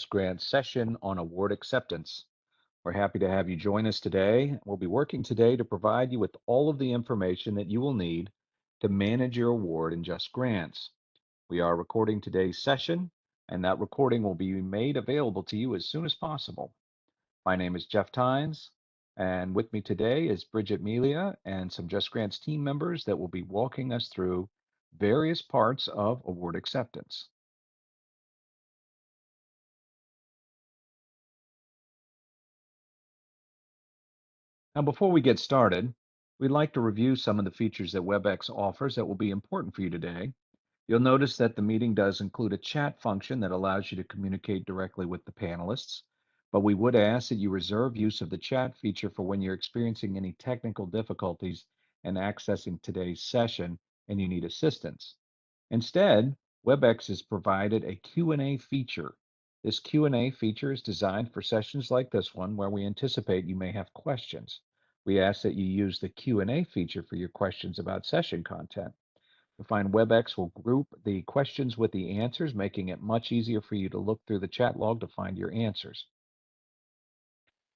Grants session on award acceptance. We're happy to have you join us today. We'll be working today to provide you with all of the information that you will need to manage your award in JustGrants. We are recording today's session, and that recording will be made available to you as soon as possible. My name is Jeff Tynes, and with me today is Bridget Melia and some JustGrants team members that will be walking us through various parts of award acceptance. Now, before we get started, we'd like to review some of the features that WebEx offers that will be important for you today. You'll notice that the meeting does include a chat function that allows you to communicate directly with the panelists, but we would ask that you reserve use of the chat feature for when you're experiencing any technical difficulties in accessing today's session and you need assistance. Instead, WebEx has provided a Q&A feature. This Q&A feature is designed for sessions like this one where we anticipate you may have questions. We ask that you use the Q&A feature for your questions about session content. You'll find WebEx will group the questions with the answers, making it much easier for you to look through the chat log to find your answers.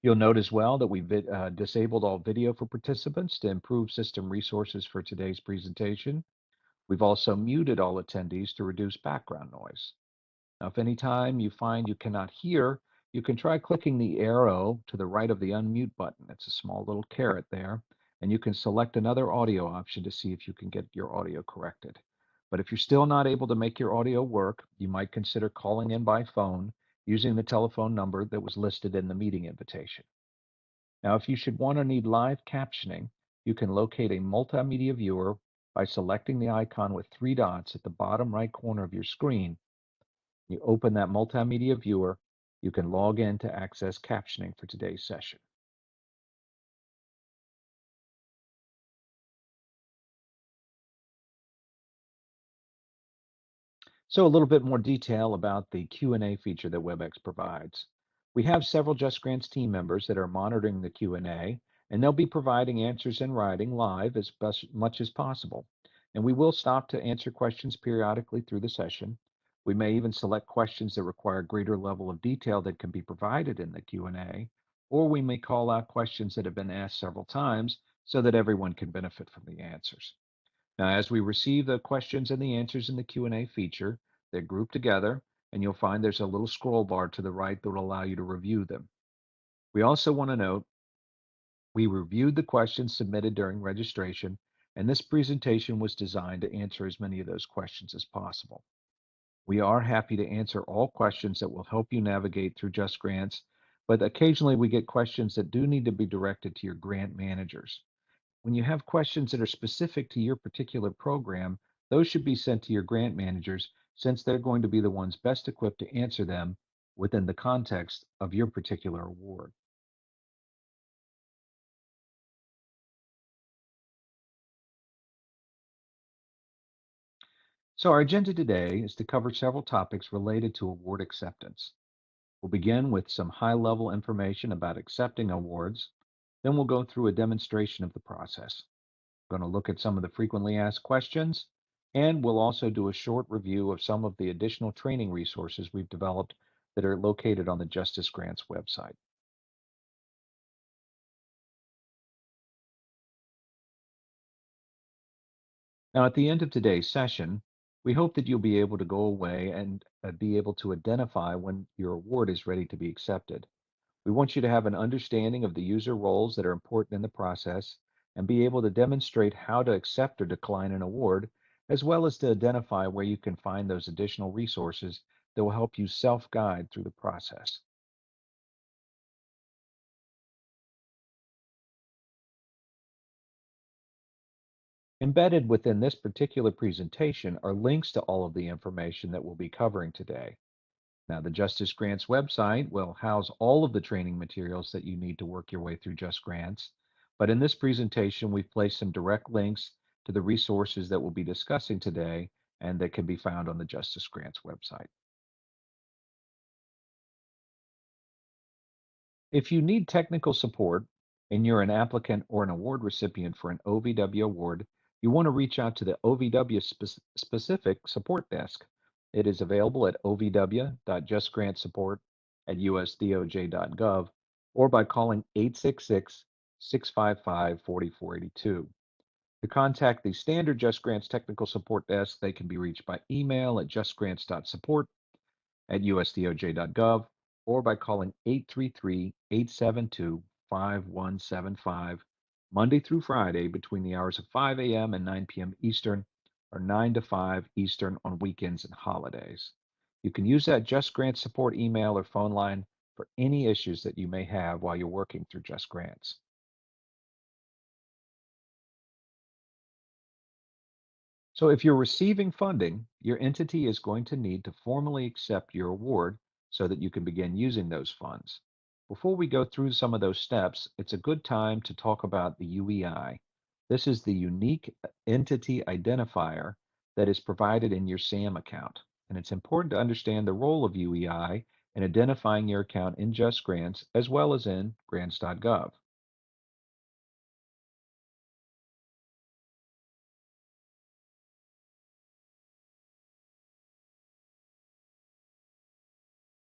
You'll note as well that we've disabled all video for participants to improve system resources for today's presentation. We've also muted all attendees to reduce background noise. Now, if any time you find you cannot hear, you can try clicking the arrow to the right of the unmute button. It's a small little caret there, and you can select another audio option to see if you can get your audio corrected. But if you're still not able to make your audio work, you might consider calling in by phone using the telephone number that was listed in the meeting invitation. Now, if you should want or need live captioning, you can locate a multimedia viewer by selecting the icon with three dots at the bottom right corner of your screen. You open that multimedia viewer, you can log in to access captioning for today's session. So a little bit more detail about the Q&A feature that WebEx provides. We have several JustGrants team members that are monitoring the Q&A, and they'll be providing answers in writing live as much as possible. And we will stop to answer questions periodically through the session. We may even select questions that require a greater level of detail that can be provided in the Q&A, or we may call out questions that have been asked several times so that everyone can benefit from the answers. Now, as we receive the questions and the answers in the Q&A feature, they're grouped together, and you'll find there's a little scroll bar to the right that will allow you to review them. We also want to note we reviewed the questions submitted during registration, and this presentation was designed to answer as many of those questions as possible. We are happy to answer all questions that will help you navigate through JustGrants, but occasionally we get questions that do need to be directed to your grant managers. When you have questions that are specific to your particular program, those should be sent to your grant managers since they're going to be the ones best equipped to answer them within the context of your particular award. So our agenda today is to cover several topics related to award acceptance. We'll begin with some high-level information about accepting awards. Then we'll go through a demonstration of the process. We're going to look at some of the frequently asked questions, and we'll also do a short review of some of the additional training resources we've developed that are located on the JustGrants website. Now, at the end of today's session, we hope that you'll be able to go away and be able to identify when your award is ready to be accepted. We want you to have an understanding of the user roles that are important in the process and be able to demonstrate how to accept or decline an award, as well as to identify where you can find those additional resources that will help you self-guide through the process. Embedded within this particular presentation are links to all of the information that we'll be covering today. Now, the JustGrants website will house all of the training materials that you need to work your way through JustGrants. But in this presentation, we've placed some direct links to the resources that we'll be discussing today and that can be found on the JustGrants website. If you need technical support and you're an applicant or an award recipient for an OVW award, you want to reach out to the OVW specific support desk. It is available at ovw.justgrantsupport.com. at usdoj.gov or by calling 866 655 4482. To contact the standard Just Grants technical support desk, they can be reached by email at justgrants.support at usdoj.gov or by calling 833-872-5175 Monday through Friday between the hours of 5 a.m. and 9 p.m. Eastern or 9 to 5 Eastern on weekends and holidays. You can use that Just Grants support email or phone line for any issues that you may have while you're working through Just Grants. So if you're receiving funding, your entity is going to need to formally accept your award so that you can begin using those funds. Before we go through some of those steps, it's a good time to talk about the UEI. This is the unique entity identifier that is provided in your SAM account. And it's important to understand the role of UEI in identifying your account in Just Grants as well as in grants.gov.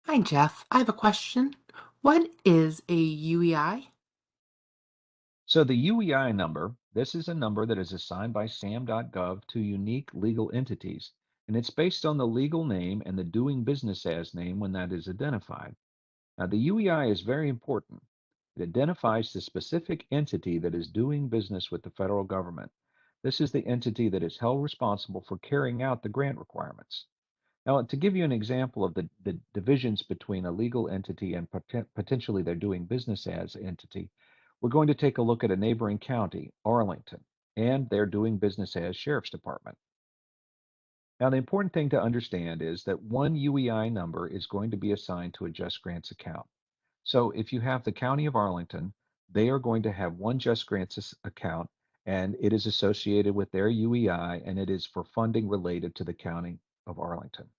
Hi, Jeff. I have a question. What is a UEI? So the UEI number, this is a number that is assigned by SAM.gov to unique legal entities, and it's based on the legal name and the doing business as name when that is identified. Now, the UEI is very important. It identifies the specific entity that is doing business with the federal government. This is the entity that is held responsible for carrying out the grant requirements. Now, to give you an example of the divisions between a legal entity and potentially they're doing business as entity, we're going to take a look at a neighboring county, Arlington, and they're doing business as Sheriff's Department. Now, the important thing to understand is that one UEI number is going to be assigned to a Just Grants account. So if you have the County of Arlington, they are going to have one Just Grants account, and it is associated with their UEI, and it is for funding related to the County of Arlington.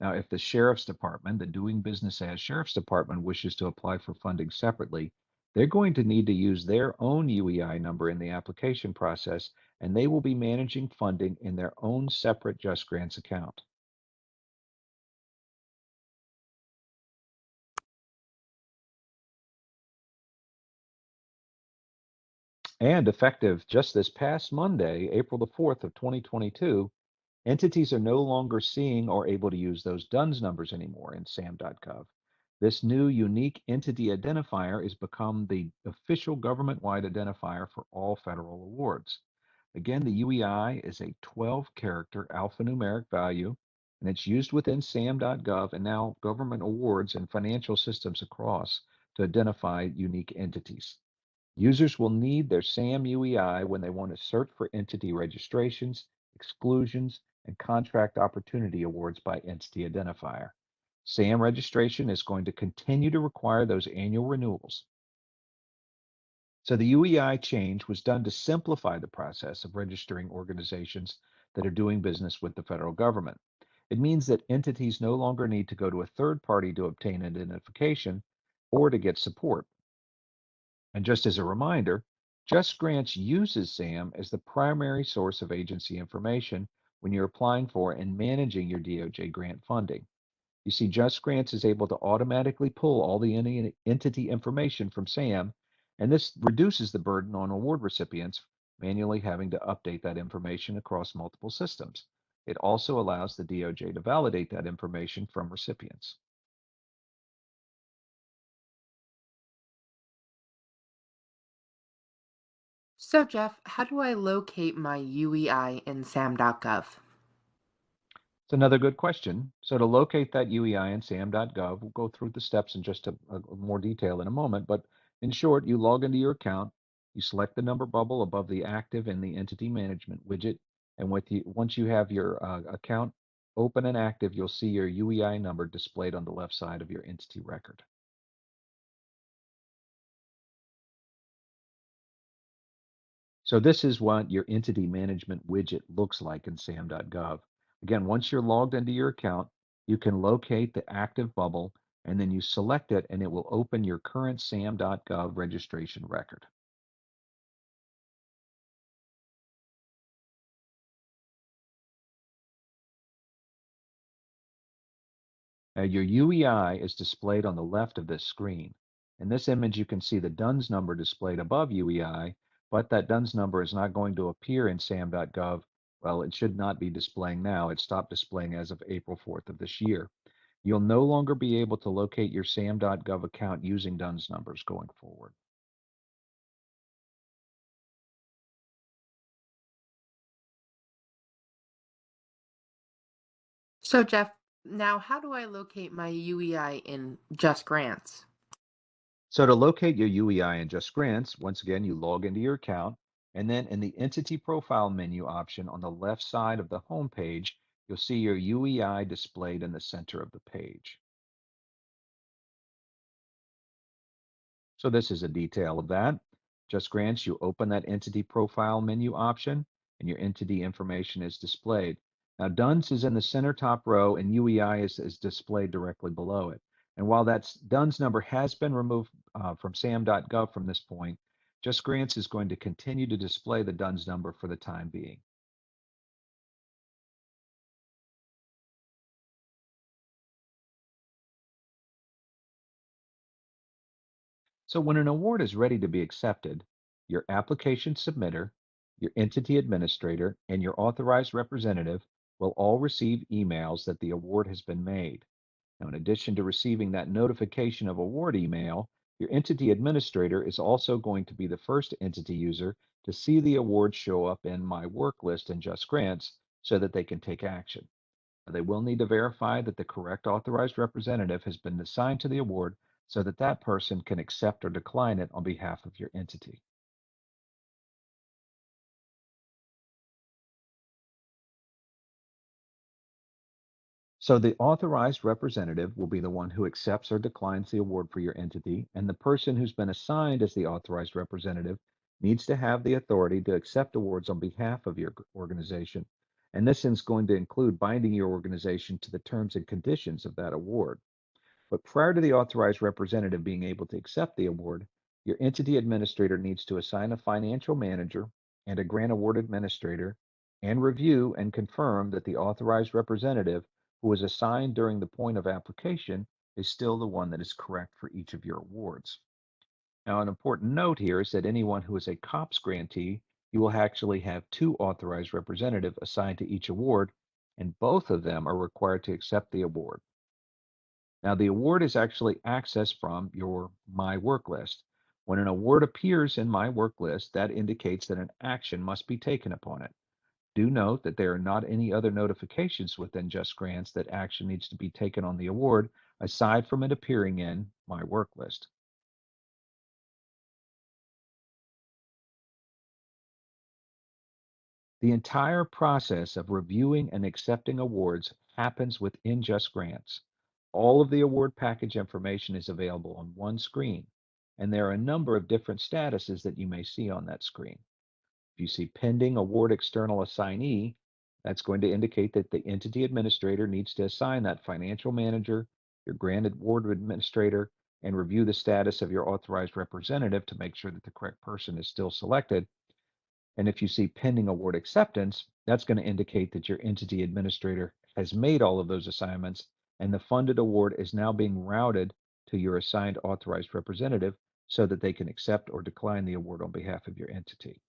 Now, if the Sheriff's Department, the doing business as Sheriff's Department, wishes to apply for funding separately, they're going to need to use their own UEI number in the application process, and they will be managing funding in their own separate Just Grants account. And effective just this past Monday, April the 4th of 2022, entities are no longer seeing or able to use those DUNS numbers anymore in SAM.gov. This new unique entity identifier has become the official government-wide identifier for all federal awards. Again, the UEI is a 12-character alphanumeric value, and it's used within SAM.gov and now government awards and financial systems across to identify unique entities. Users will need their SAM UEI when they want to search for entity registrations, exclusions, and contract opportunity awards by entity identifier. SAM registration is going to continue to require those annual renewals. So the UEI change was done to simplify the process of registering organizations that are doing business with the federal government. It means that entities no longer need to go to a third party to obtain identification or to get support. And just as a reminder, JustGrants uses SAM as the primary source of agency information when you're applying for and managing your DOJ grant funding. You see, JustGrants is able to automatically pull all the entity information from SAM, and this reduces the burden on award recipients manually having to update that information across multiple systems. It also allows the DOJ to validate that information from recipients. So, Jeff, how do I locate my UEI in SAM.gov? It's another good question. So to locate that UEI in sam.gov, we'll go through the steps in just a more detail in a moment. But in short, you log into your account, you select the number bubble above the active and the entity management widget, and once you have your account open and active, you'll see your UEI number displayed on the left side of your entity record. So this is what your entity management widget looks like in sam.gov. Again, once you're logged into your account, you can locate the active bubble and then you select it and it will open your current sam.gov registration record. Now, your UEI is displayed on the left of this screen. In this image, you can see the DUNS number displayed above UEI, but that DUNS number is not going to appear in SAM.gov. Well, it should not be displaying now. It stopped displaying as of April 4th of this year. You'll no longer be able to locate your SAM.gov account using DUNS numbers going forward. So, Jeff, now how do I locate my UEI in JustGrants? So to locate your UEI in JustGrants, once again, you log into your account, and then in the Entity Profile menu option on the left side of the home page, you'll see your UEI displayed in the center of the page. So this is a detail of that. JustGrants, you open that Entity Profile menu option, and your entity information is displayed. Now, DUNS is in the center top row, and UEI is displayed directly below it. And while that DUNS number has been removed from SAM.gov from this point, JustGrants is going to continue to display the DUNS number for the time being. So when an award is ready to be accepted, your application submitter, your entity administrator, and your authorized representative will all receive emails that the award has been made. Now, in addition to receiving that notification of award email, your entity administrator is also going to be the first entity user to see the award show up in My Work list in JustGrants so that they can take action. They will need to verify that the correct authorized representative has been assigned to the award so that that person can accept or decline it on behalf of your entity. So the authorized representative will be the one who accepts or declines the award for your entity, and the person who's been assigned as the authorized representative needs to have the authority to accept awards on behalf of your organization. And this is going to include binding your organization to the terms and conditions of that award. But prior to the authorized representative being able to accept the award, your entity administrator needs to assign a financial manager and a grant award administrator and review and confirm that the authorized representative who was assigned during the point of application is still the one that is correct for each of your awards. Now, an important note here is that anyone who is a COPS grantee, you will actually have two authorized representatives assigned to each award, and both of them are required to accept the award. Now, the award is actually accessed from your My Work list. When an award appears in My Work list, that indicates that an action must be taken upon it. Do note that there are not any other notifications within JustGrants that action needs to be taken on the award aside from it appearing in My Work list. The entire process of reviewing and accepting awards happens within JustGrants. All of the award package information is available on one screen, and there are a number of different statuses that you may see on that screen. If you see pending award external assignee, that's going to indicate that the entity administrator needs to assign that financial manager, your grant award administrator, and review the status of your authorized representative to make sure that the correct person is still selected. And if you see pending award acceptance, that's going to indicate that your entity administrator has made all of those assignments and the funded award is now being routed to your assigned authorized representative so that they can accept or decline the award on behalf of your entity.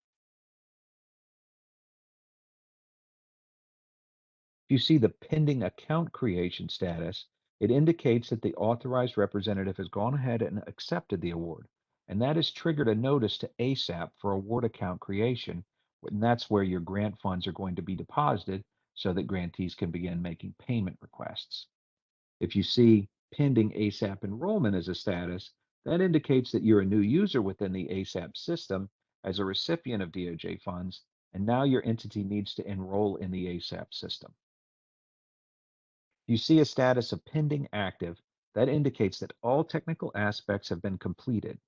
If you see the pending account creation status, it indicates that the authorized representative has gone ahead and accepted the award. And that has triggered a notice to ASAP for award account creation. And that's where your grant funds are going to be deposited so that grantees can begin making payment requests. If you see pending ASAP enrollment as a status, that indicates that you're a new user within the ASAP system as a recipient of DOJ funds, and now your entity needs to enroll in the ASAP system. You see a status of pending active, that indicates that all technical aspects have been completed.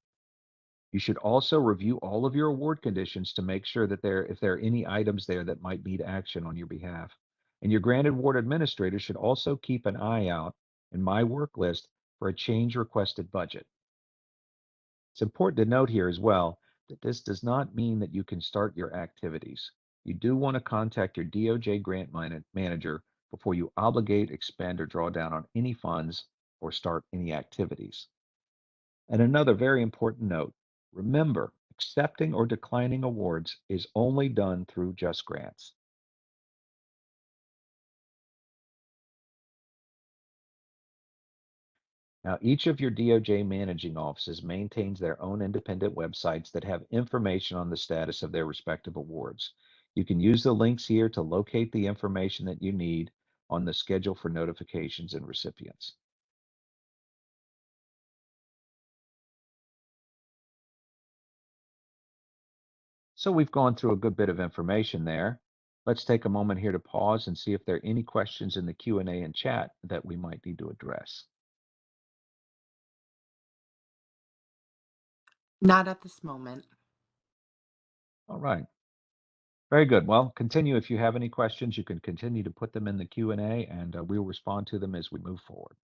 You should also review all of your award conditions to make sure that if there are any items there that might need action on your behalf. And your grant award administrator should also keep an eye out in My Work list for a change requested budget. It's important to note here as well that this does not mean that you can start your activities. You do want to contact your DOJ grant manager before you obligate, expend, or draw down on any funds or start any activities. And another very important note, remember, accepting or declining awards is only done through JustGrants. Now, each of your DOJ managing offices maintains their own independent websites that have information on the status of their respective awards. You can use the links here to locate the information that you need on the schedule for notifications and recipients. So we've gone through a good bit of information there. Let's take a moment here to pause and see if there are any questions in the Q&A and chat that we might need to address. Not at this moment. All right. Very good. Well, continue if you have any questions, you can continue to put them in the Q&A and we'll respond to them as we move forward.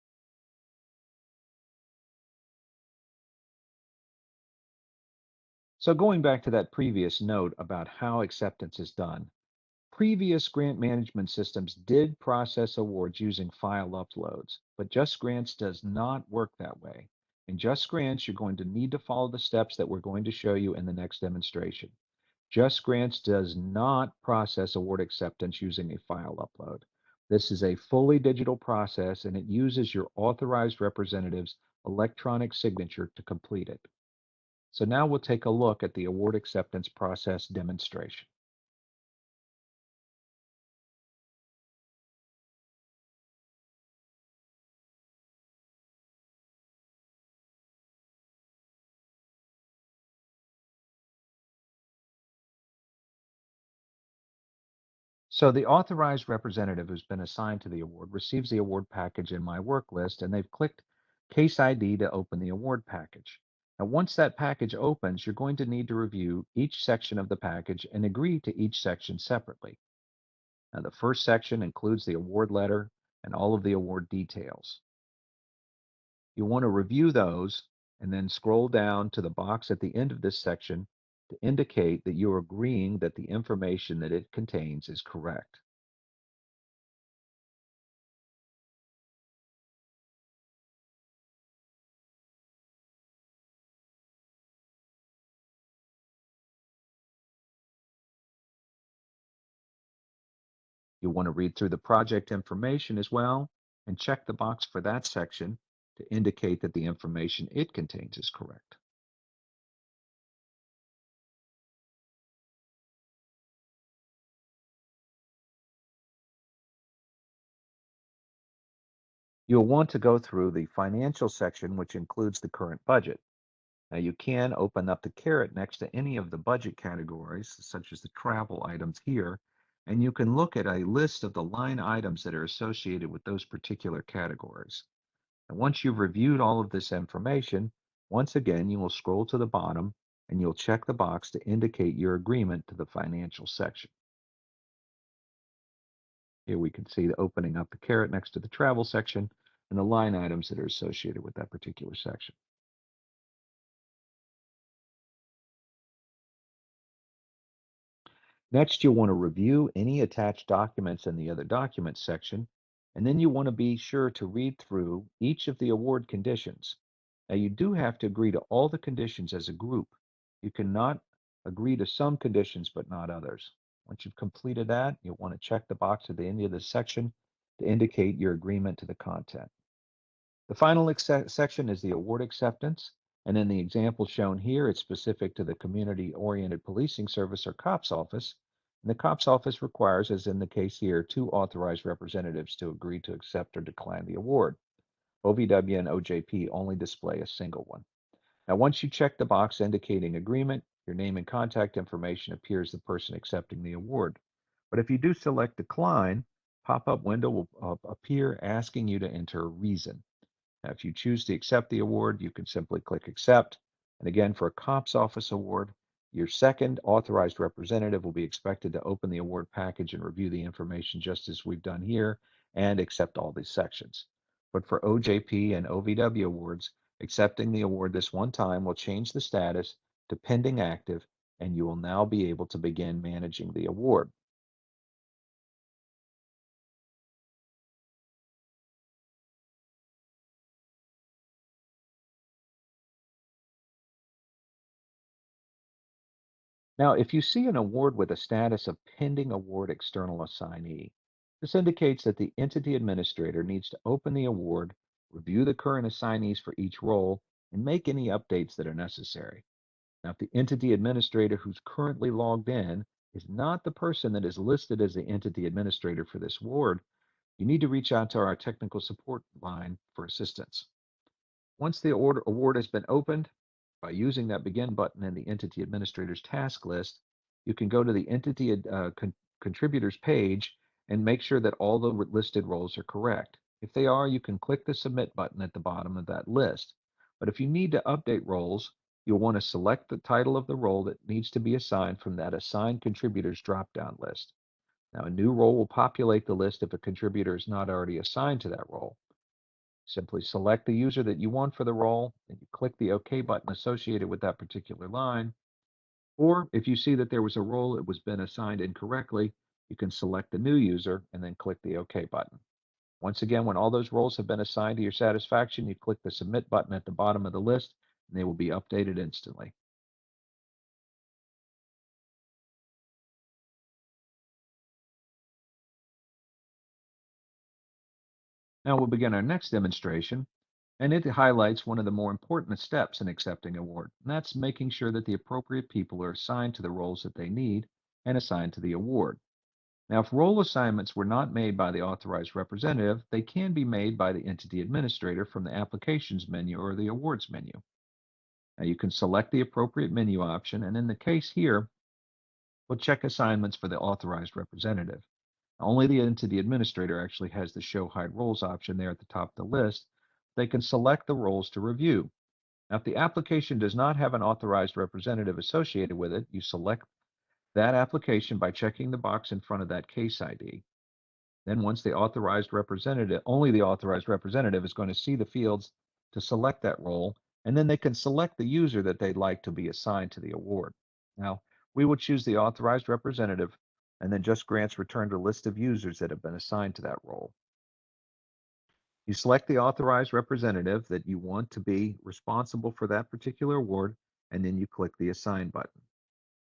So going back to that previous note about how acceptance is done, previous grant management systems did process awards using file uploads, but JustGrants does not work that way. In JustGrants, you're going to need to follow the steps that we're going to show you in the next demonstration. JustGrants does not process award acceptance using a file upload. This is a fully digital process and it uses your authorized representative's electronic signature to complete it. So now we'll take a look at the award acceptance process demonstration. So the authorized representative who's been assigned to the award receives the award package in my work list and they've clicked Case ID to open the award package. Now, once that package opens, you're going to need to review each section of the package and agree to each section separately. Now, the first section includes the award letter and all of the award details. You want to review those and then scroll down to the box at the end of this section to indicate that you're agreeing that the information that it contains is correct. You'll want to read through the project information as well and check the box for that section to indicate that the information it contains is correct. You'll want to go through the financial section, which includes the current budget. Now, you can open up the caret next to any of the budget categories, such as the travel items here, and you can look at a list of the line items that are associated with those particular categories. And once you've reviewed all of this information, once again, you will scroll to the bottom and you'll check the box to indicate your agreement to the financial section. Here we can see the opening up the caret next to the travel section and the line items that are associated with that particular section. Next, you'll want to review any attached documents in the other documents section, and then you want to be sure to read through each of the award conditions. Now, you do have to agree to all the conditions as a group. You cannot agree to some conditions but not others. Once you've completed that, you'll want to check the box at the end of this section to indicate your agreement to the content. The final section is the award acceptance. And in the example shown here, it's specific to the Community Oriented Policing Service or COPS office. And the COPS office requires, as in the case here, two authorized representatives to agree to accept or decline the award. OVW and OJP only display a single one. Now, once you check the box indicating agreement, your name and contact information appears the person accepting the award. But if you do select decline, pop-up window will appear asking you to enter a reason. Now, if you choose to accept the award, you can simply click accept. And again, for a COPS office award, your second authorized representative will be expected to open the award package and review the information just as we've done here and accept all these sections. But for OJP and OVW awards, accepting the award this one time will change the status to pending active, and you will now be able to begin managing the award. Now, if you see an award with a status of pending award external assignee, this indicates that the entity administrator needs to open the award, review the current assignees for each role, and make any updates that are necessary. Now, if the entity administrator who's currently logged in is not the person that is listed as the entity administrator for this award, you need to reach out to our technical support line for assistance. Once the award has been opened, by using that begin button in the entity administrator's task list, you can go to the contributors page and make sure that all the listed roles are correct. If they are, you can click the submit button at the bottom of that list. But if you need to update roles, you'll want to select the title of the role that needs to be assigned from that assigned contributors drop-down list. Now, a new role will populate the list if a contributor is not already assigned to that role. Simply select the user that you want for the role, and you click the OK button associated with that particular line. Or if you see that there was a role that was been assigned incorrectly, you can select the new user and then click the OK button. Once again, when all those roles have been assigned to your satisfaction, you click the Submit button at the bottom of the list, and they will be updated instantly. Now we'll begin our next demonstration, and it highlights one of the more important steps in accepting an award, and that's making sure that the appropriate people are assigned to the roles that they need and assigned to the award. Now, if role assignments were not made by the authorized representative, they can be made by the entity administrator from the applications menu or the awards menu. Now, you can select the appropriate menu option, and in the case here, we'll check assignments for the authorized representative. Only the entity administrator actually has the show hide roles option there at the top of the list. They can select the roles to review. Now, if the application does not have an authorized representative associated with it, you select that application by checking the box in front of that case ID. Then once the authorized representative, only the authorized representative is going to see the fields to select that role, and then they can select the user that they'd like to be assigned to the award. Now, we will choose the authorized representative, and then JustGrants returned a list of users that have been assigned to that role. You select the authorized representative that you want to be responsible for that particular award, and then you click the Assign button.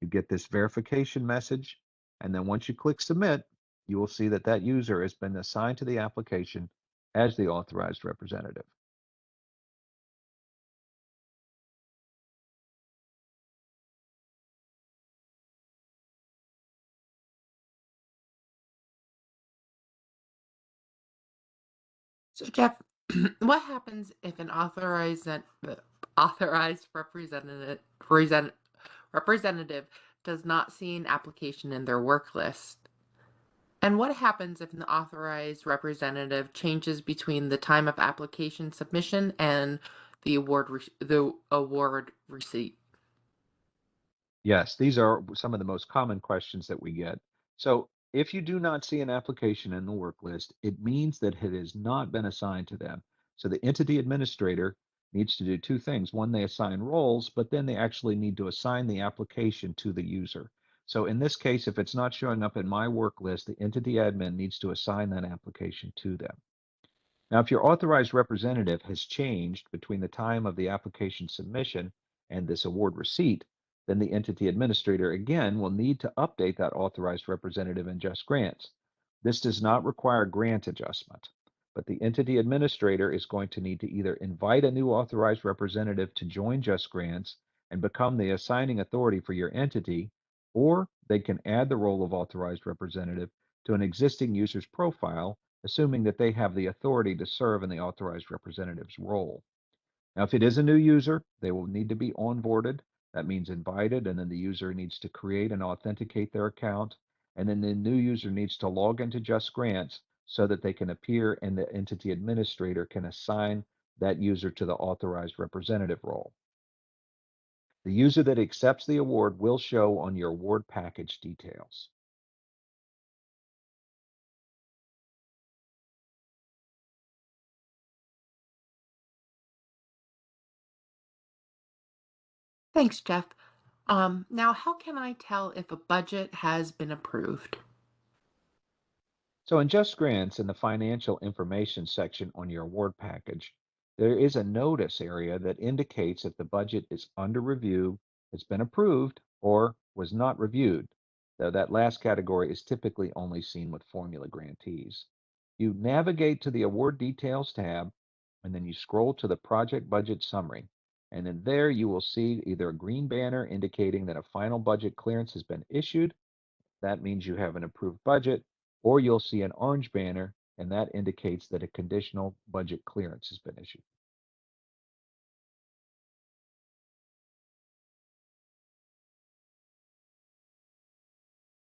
You get this verification message, and then once you click Submit, you will see that that user has been assigned to the application as the authorized representative. So, Jeff, what happens if an authorized representative does not see an application in their work list? And what happens if an authorized representative changes between the time of application submission and the award receipt? Yes, these are some of the most common questions that we get. So if you do not see an application in the work list, it means that it has not been assigned to them. So the entity administrator needs to do two things. One, they assign roles, but then they actually need to assign the application to the user. So in this case, if it's not showing up in my work list, the entity admin needs to assign that application to them. Now, if your authorized representative has changed between the time of the application submission and this award receipt, then the entity administrator again will need to update that authorized representative in JustGrants. This does not require grant adjustment, but the entity administrator is going to need to either invite a new authorized representative to join JustGrants and become the assigning authority for your entity, or they can add the role of authorized representative to an existing user's profile, assuming that they have the authority to serve in the authorized representative's role. Now, if it is a new user, they will need to be onboarded. That means invited, and then the user needs to create and authenticate their account. And then the new user needs to log into JustGrants so that they can appear and the entity administrator can assign that user to the authorized representative role. The user that accepts the award will show on your award package details. Thanks, Jeff. Now how can I tell if a budget has been approved? So in JustGrants, in the financial information section on your award package, there is a notice area that indicates if the budget is under review, it's been approved, or was not reviewed, though that last category is typically only seen with formula grantees. You navigate to the Award Details tab, and then you scroll to the Project Budget Summary. And in there, you will see either a green banner indicating that a final budget clearance has been issued. That means you have an approved budget, or you'll see an orange banner, and that indicates that a conditional budget clearance has been issued.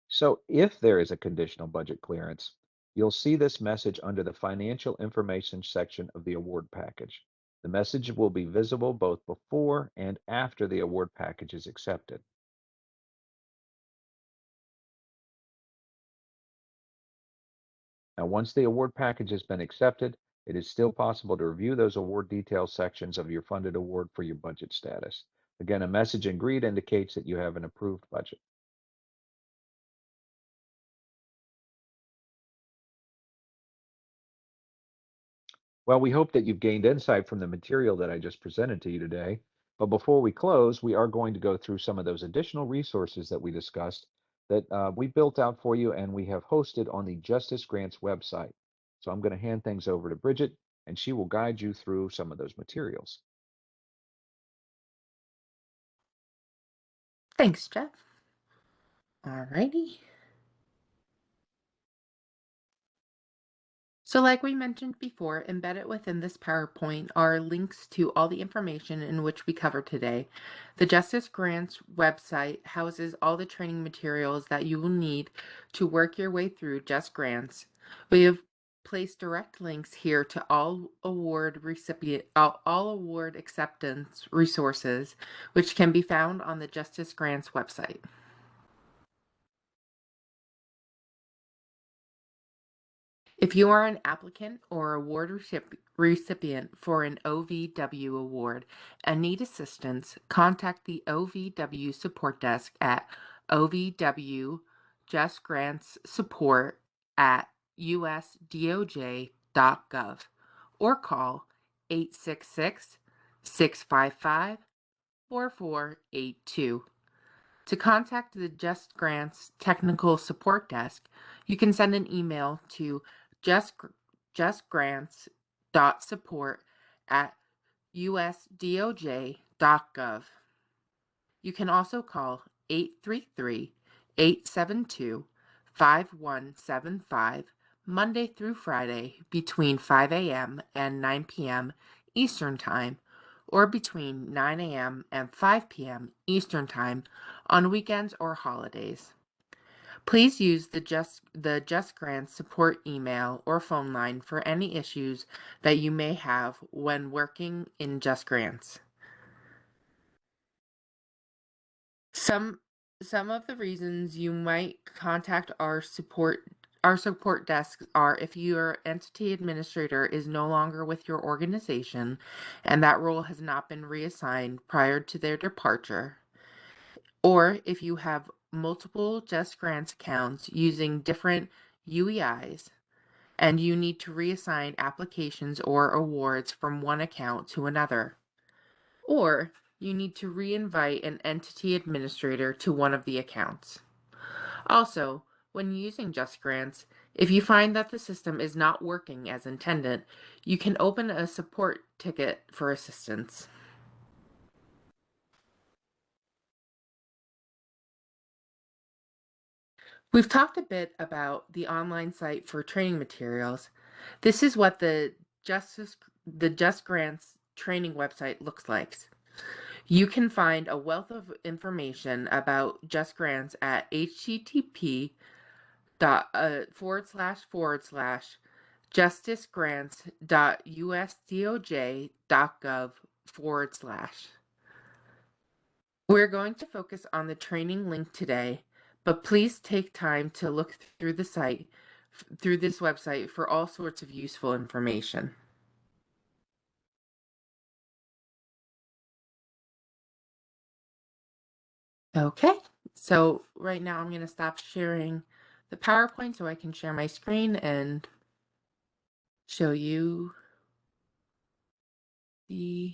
So if there is a conditional budget clearance, you'll see this message under the financial information section of the award package. The message will be visible both before and after the award package is accepted. Now, once the award package has been accepted, it is still possible to review those award details sections of your funded award for your budget status. Again, a message in green indicates that you have an approved budget. Well, we hope that you've gained insight from the material that I just presented to you today. But before we close, we are going to go through some of those additional resources that we discussed that we built out for you and we have hosted on the Justice Grants website. So I'm going to hand things over to Bridget, and she will guide you through some of those materials. Thanks, Jeff. Alrighty. So like we mentioned before, embedded within this PowerPoint are links to all the information in which we cover today. The Justice Grants website houses all the training materials that you will need to work your way through Just Grants. We have placed direct links here to all award acceptance resources, which can be found on the Justice Grants website. If you are an applicant or award recipient for an OVW award and need assistance, contact the OVW support desk at OVW JustGrants support at usdoj.gov or call 866 655 4482. To contact the Just Grants technical support desk, you can send an email to justgrants.support@usdoj.gov. You can also call 833-872-5175 Monday through Friday between 5 a.m. and 9 p.m. Eastern Time, or between 9 a.m. and 5 p.m. Eastern Time on weekends or holidays. Please use the Just Grants support email or phone line for any issues that you may have when working in Just Grants. Some of the reasons you might contact our support desks are if your entity administrator is no longer with your organization and that role has not been reassigned prior to their departure, or if you have multiple Just Grants accounts using different UEIs and you need to reassign applications or awards from one account to another, or you need to re-invite an entity administrator to one of the accounts. Also, when using Just Grants, if you find that the system is not working as intended, you can open a support ticket for assistance. We've talked a bit about the online site for training materials. This is what the Just Grants training website looks like. You can find a wealth of information about Just Grants at http://justicegrants.usdoj.gov/. We're going to focus on the training link today, but please take time to look through the site, through this website for all sorts of useful information. Okay, so right now I'm going to stop sharing the PowerPoint so I can share my screen and show you the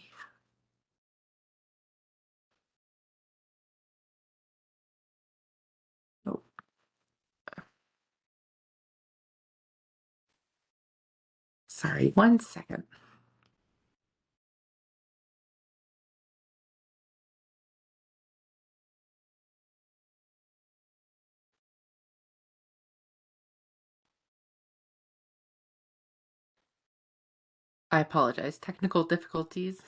Sorry, 1 second. I apologize. Technical difficulties.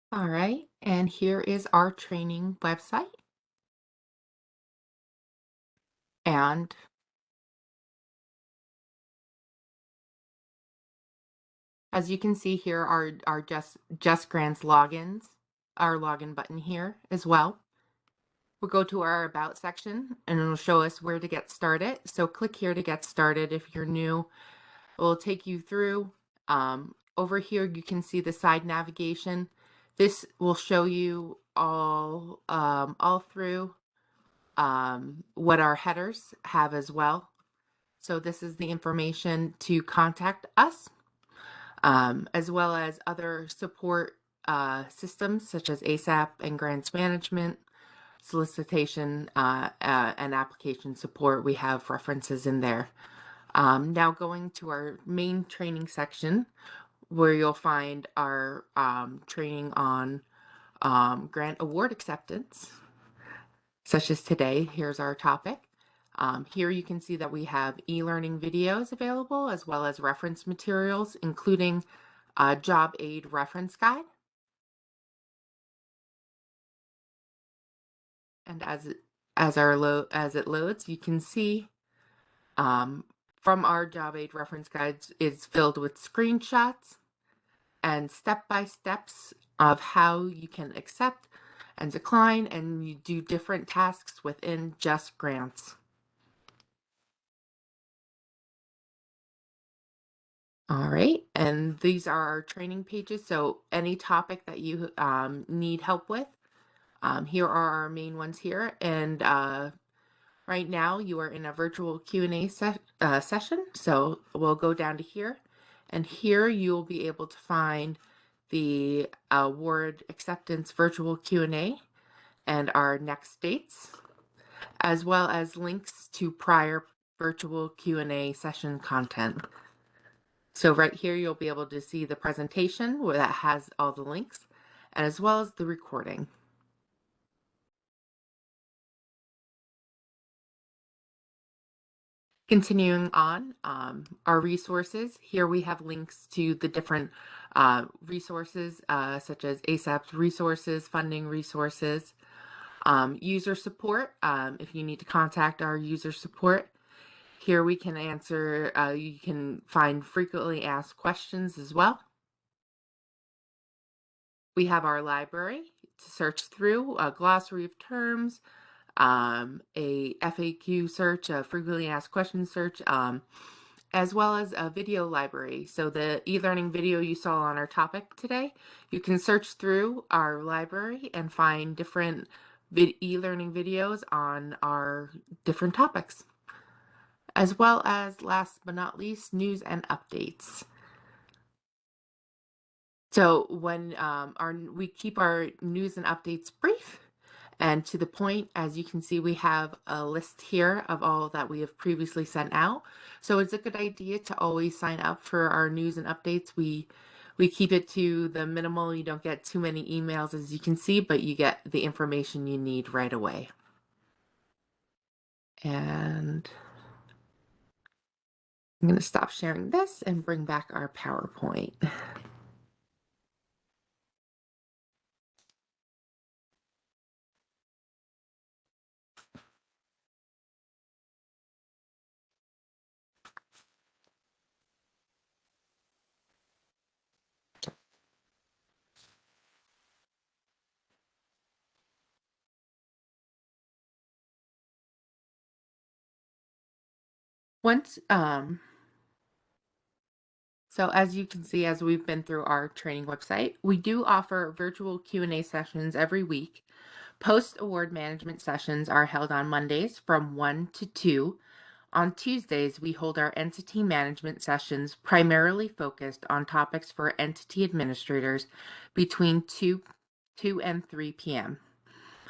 All right, and here is our training website. And as you can see here are our JustGrants logins, our login button here as well. We'll go to our About section and it'll show us where to get started. So click here to get started if you're new. It will take you through. Over here you can see the side navigation. This will show you all through what our headers have as well. So this is the information to contact us, as well as other support systems such as ASAP and grants management, solicitation, and application support. We have references in there. Now going to our main training section, where you'll find our training on grant award acceptance, such as today. Here's our topic. Here you can see that we have e-learning videos available, as well as reference materials, including a job aid reference guide. And as it loads, you can see from our job aid reference guides, it's filled with screenshots and step-by-steps of how you can accept and decline, and you do different tasks within JustGrants. All right, and these are our training pages. So any topic that you need help with, here are our main ones here. And right now you are in a virtual Q&A session. So we'll go down to here. And here you'll be able to find the award acceptance virtual Q&A and our next dates, as well as links to prior virtual Q&A session content. So right here, you'll be able to see the presentation where that has all the links, and as well as the recording. Continuing on, our resources. Here we have links to the different resources, such as ASAP's resources, funding resources, user support. If you need to contact our user support, here we can answer, you can find frequently asked questions as well. We have our library to search through, a glossary of terms, a FAQ search, a frequently asked questions search, as well as a video library. So the e-learning video you saw on our topic today, you can search through our library and find different e-learning videos on our different topics, as well as, last but not least, news and updates. So when we keep our news and updates brief and to the point. As you can see, we have a list here of all that we have previously sent out. So it's a good idea to always sign up for our news and updates. We keep it to the minimal. You don't get too many emails, as you can see, but you get the information you need right away. And I'm going to stop sharing this and bring back our PowerPoint. Once, so as you can see, as we've been through our training website, we do offer virtual Q&A sessions every week. Post-award management sessions are held on Mondays from 1 to 2. On Tuesdays, we hold our entity management sessions primarily focused on topics for entity administrators between 2 and 3 p.m.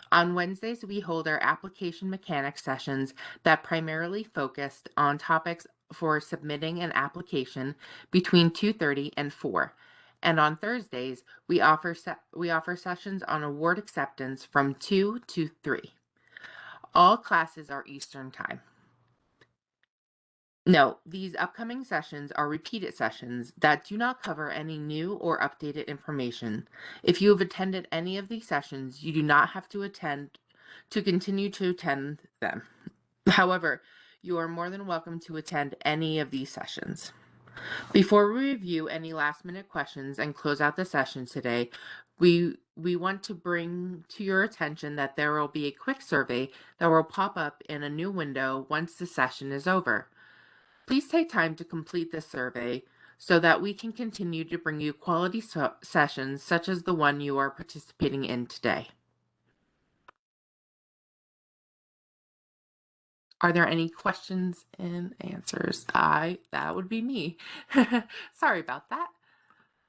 On Wednesdays, we hold our application mechanics sessions that primarily focused on topics for submitting an application between 2:30 and 4. And on Thursdays, we offer sessions on award acceptance from 2 to 3. All classes are Eastern Time. No, these upcoming sessions are repeated sessions that do not cover any new or updated information. If you have attended any of these sessions, you do not have to continue to attend them. However, you are more than welcome to attend any of these sessions. Before we review any last-minute questions and close out the session today, we want to bring to your attention that there will be a quick survey that will pop up in a new window once the session is over. Please take time to complete this survey so that we can continue to bring you quality sessions such as the one you are participating in today. Are there any questions and answers? That would be me. Sorry about that.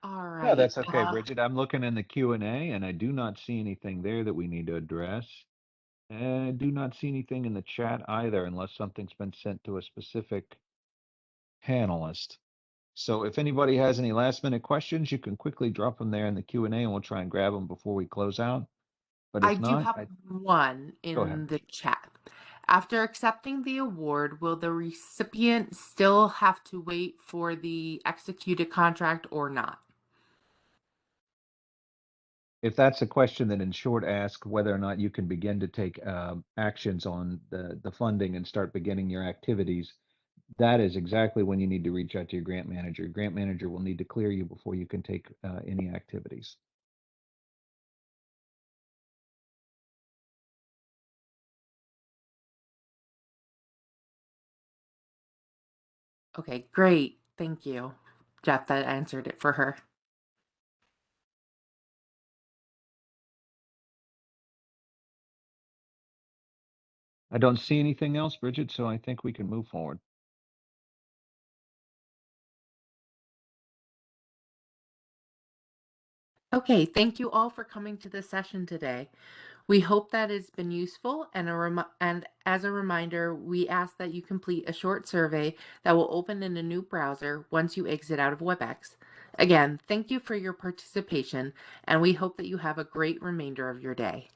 All No, right. that's okay, Bridget. I'm looking in the Q&A and I do not see anything there that we need to address. And I do not see anything in the chat either, unless something's been sent to a specific panelist. So if anybody has any last minute questions, you can quickly drop them there in the Q&A and we'll try and grab them before we close out. But I if do not, have one go ahead. in the chat. After accepting the award, will the recipient still have to wait for the executed contract or not? If that's a question that in short asks whether or not you can begin to take actions on the funding and start beginning your activities, that is exactly when you need to reach out to your grant manager. Your grant manager will need to clear you before you can take any activities. Okay, great. Thank you, Jeff. That answered it for her. I don't see anything else, Bridget, so I think we can move forward. Okay, thank you all for coming to this session today. We hope that it's been useful, and as a reminder, we ask that you complete a short survey that will open in a new browser once you exit out of WebEx. Again, thank you for your participation, and we hope that you have a great remainder of your day.